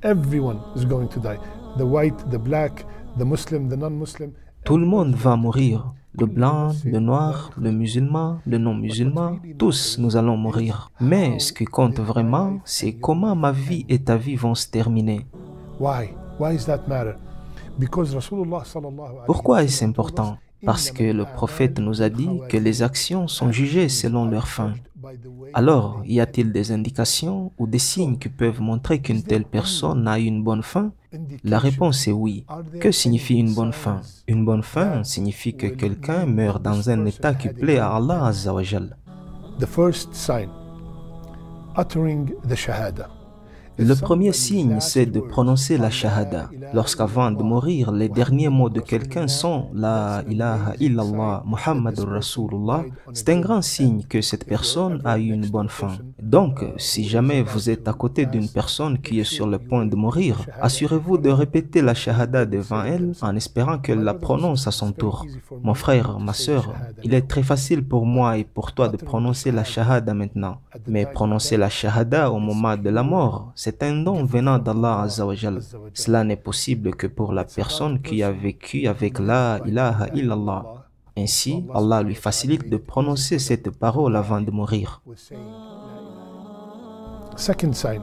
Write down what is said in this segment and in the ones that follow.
Everyone is going to die. The white, the black, the Muslim, the non-Muslim. Tout le monde va mourir. Le blanc, le noir, le musulman, le non-musulman, tous nous allons mourir. Mais ce qui compte vraiment, c'est comment ma vie et ta vie vont se terminer. Why? Why does that matter? Because Rasulullah sallallahu alayhi Pourquoi est-ce important? Parce que le prophète nous a dit que les actions sont jugées selon leur fin. Alors, y a-t-il des indications ou des signes qui peuvent montrer qu'une telle personne a eu une bonne fin? La réponse est oui. Que signifie une bonne fin? Une bonne fin signifie que quelqu'un meurt dans un état qui plaît à Allah Azza wa Jal. The first sign, uttering the shahada. Le premier signe, c'est de prononcer la shahada. Lorsqu'avant de mourir, les derniers mots de quelqu'un sont La ilaha illallah Muhammadur Rasulullah. C'est un grand signe que cette personne a eu une bonne fin. Donc, si jamais vous êtes à côté d'une personne qui est sur le point de mourir, assurez-vous de répéter la shahada devant elle en espérant qu'elle la prononce à son tour. Mon frère, ma sœur, il est très facile pour moi et pour toi de prononcer la shahada maintenant. Mais prononcer la shahada au moment de la mort, c'est un don venant d'Allah Azza wa Jal. Cela n'est possible que pour la personne qui a vécu avec la ilaha illallah. Ainsi, Allah lui facilite de prononcer cette parole avant de mourir. Second sign,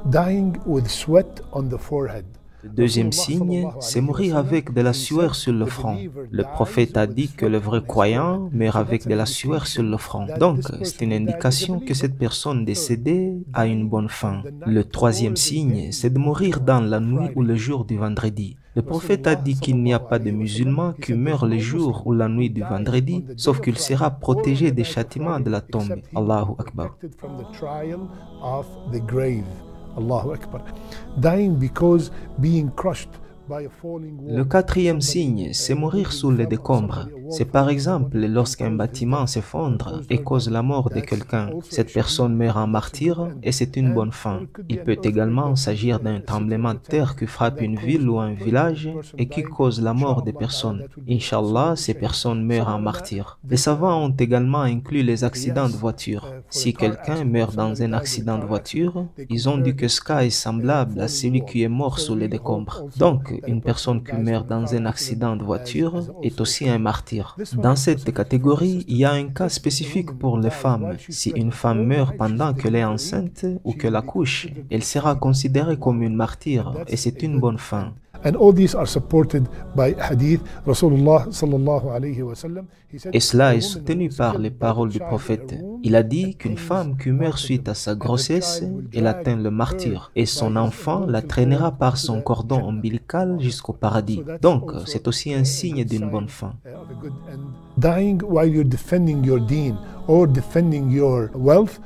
dying with sweat on the forehead. Le deuxième signe, c'est mourir avec de la sueur sur le front. Le prophète a dit que le vrai croyant meurt avec de la sueur sur le front. Donc, c'est une indication que cette personne décédée a une bonne fin. Le troisième signe, c'est de mourir dans la nuit ou le jour du vendredi. Le prophète a dit qu'il n'y a pas de musulman qui meurt le jour ou la nuit du vendredi, sauf qu'il sera protégé des châtiments de la tombe. Allahu Akbar. Allahu Akbar. Dying because being crushed by a falling wall. Le quatrième signe, c'est mourir sous les décombres. C'est par exemple lorsqu'un bâtiment s'effondre et cause la mort de quelqu'un. Cette personne meurt en martyr et c'est une bonne fin. Il peut également s'agir d'un tremblement de terre qui frappe une ville ou un village et qui cause la mort des personnes. Inch'Allah, ces personnes meurent en martyr. Les savants ont également inclus les accidents de voiture. Si quelqu'un meurt dans un accident de voiture, ils ont dit que ce cas est semblable à celui qui est mort sous les décombres. Donc, une personne qui meurt dans un accident de voiture est aussi un martyr. Dans cette catégorie, il y a un cas spécifique pour les femmes. Si une femme meurt pendant qu'elle est enceinte ou qu'elle accouche, elle sera considérée comme une martyre et c'est une bonne fin. And all these are supported by hadith. Rasulullah sallallahu alayhi wa sallam. Et cela est soutenu par les paroles du prophète. Il a dit qu'une femme qui meurt suite à sa grossesse, elle atteint le martyre et son enfant la traînera par son cordon ombilical jusqu'au paradis. Donc, c'est aussi un signe d'une bonne fin. Dying while you're defending your deen or defending your wealth.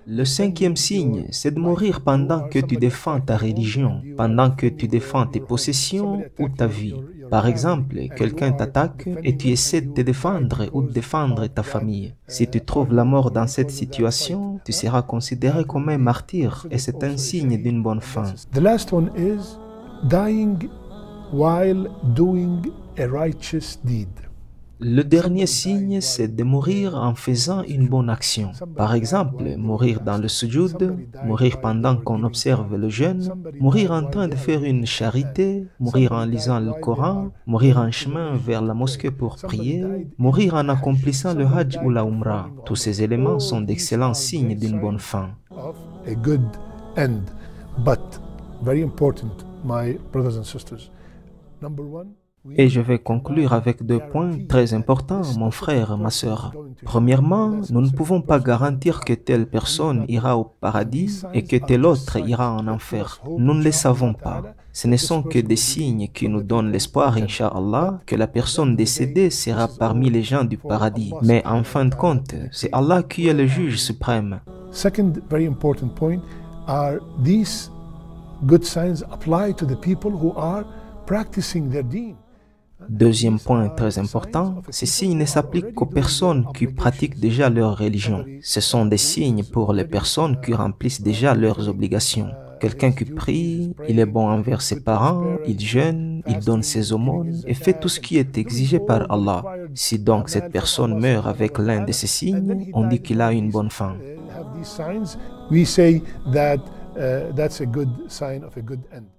Le cinquième signe, c'est de mourir pendant que tu défends ta religion, pendant que tu défends tes possessions ou ta vie. Par exemple, quelqu'un t'attaque et tu essaies de te défendre ou de défendre ta famille. Si tu trouves la mort dans cette situation, tu seras considéré comme un martyr et c'est un signe d'une bonne fin. The last one is dying while doing a righteous deed. Le dernier signe, c'est de mourir en faisant une bonne action. Par exemple, mourir dans le sujoud, mourir pendant qu'on observe le jeûne, mourir en train de faire une charité, mourir en lisant le Coran, mourir en chemin vers la mosquée pour prier, mourir en accomplissant le Hajj ou la Umrah. Tous ces éléments sont d'excellents signes d'une bonne fin. A good end, but very important, my brothers and sisters. Number one. Et je vais conclure avec deux points très importants, mon frère, ma sœur. Premièrement, nous ne pouvons pas garantir que telle personne ira au paradis et que telle autre ira en enfer. Nous ne les savons pas. Ce ne sont que des signes qui nous donnent l'espoir, Inch'Allah, que la personne décédée sera parmi les gens du paradis. Mais en fin de compte, c'est Allah qui est le juge suprême. Second very important point are these good signs apply to the people who are practicing their deen. Deuxième point très important, ces signes ne s'appliquent qu'aux personnes qui pratiquent déjà leur religion. Ce sont des signes pour les personnes qui remplissent déjà leurs obligations. Quelqu'un qui prie, il est bon envers ses parents, il jeûne, il donne ses aumônes et fait tout ce qui est exigé par Allah. Si donc cette personne meurt avec l'un de ces signes, on dit qu'il a une bonne fin. We say that that's a good sign of a good end.